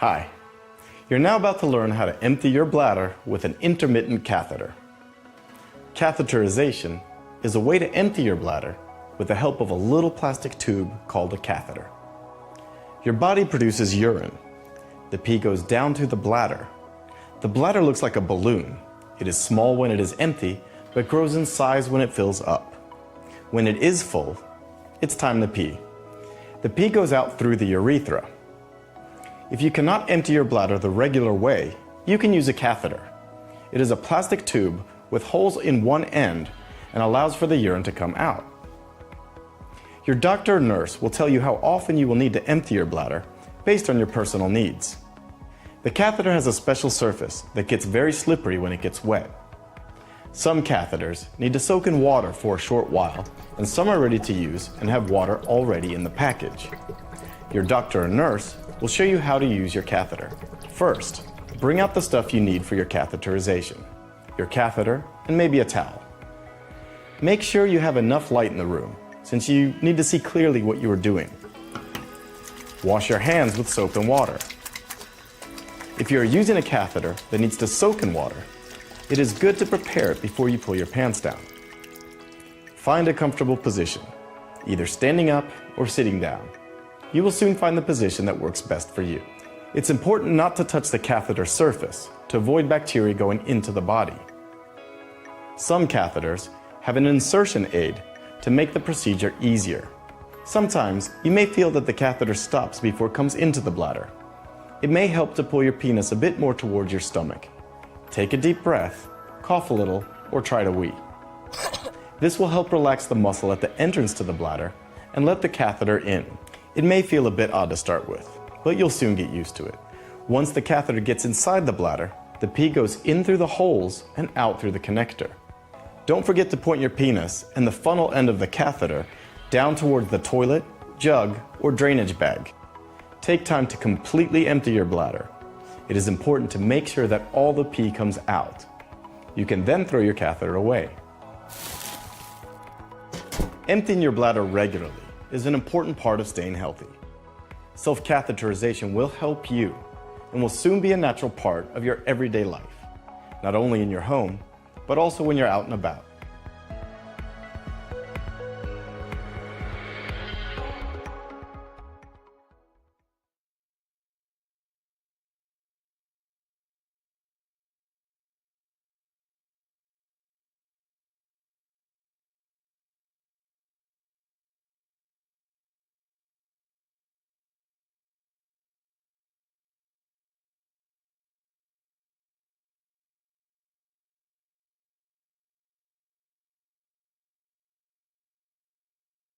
Hi. You're now about to learn how to empty your bladder with an intermittent catheter. Catheterization is a way to empty your bladder with the help of a little plastic tube called a catheter. Your body produces urine. The pee goes down through the bladder. The bladder looks like a balloon. It is small when it is empty, but grows in size when it fills up. When it is full, it's time to pee. The pee goes out through the urethra. If you cannot empty your bladder the regular way, you can use a catheter. It is a plastic tube with holes in one end and allows for the urine to come out. Your doctor or nurse will tell you how often you will need to empty your bladder based on your personal needs. The catheter has a special surface that gets very slippery when it gets wet. Some catheters need to soak in water for a short while, and some are ready to use and have water already in the package. Your doctor or nurse will show you how to use your catheter. First, bring out the stuff you need for your catheterization: your catheter and maybe a towel. Make sure you have enough light in the room, since you need to see clearly what you are doing. Wash your hands with soap and water. If you are using a catheter that needs to soak in water, it is good to prepare it before you pull your pants down. Find a comfortable position, either standing up or sitting down. You will soon find the position that works best for you. It's important not to touch the catheter surface to avoid bacteria going into the body. Some catheters have an insertion aid to make the procedure easier. Sometimes you may feel that the catheter stops before it comes into the bladder. It may help to pull your penis a bit more towards your stomach. Take a deep breath, cough a little, or try to wee. This will help relax the muscle at the entrance to the bladder and let the catheter in. It may feel a bit odd to start with, but you'll soon get used to it. Once the catheter gets inside the bladder, the pee goes in through the holes and out through the connector. Don't forget to point your penis and the funnel end of the catheter down towards the toilet, jug, or drainage bag. Take time to completely empty your bladder. It is important to make sure that all the pee comes out. You can then throw your catheter away. Emptying your bladder regularly is an important part of staying healthy. Self-catheterization will help you and will soon be a natural part of your everyday life, not only in your home, but also when you're out and about.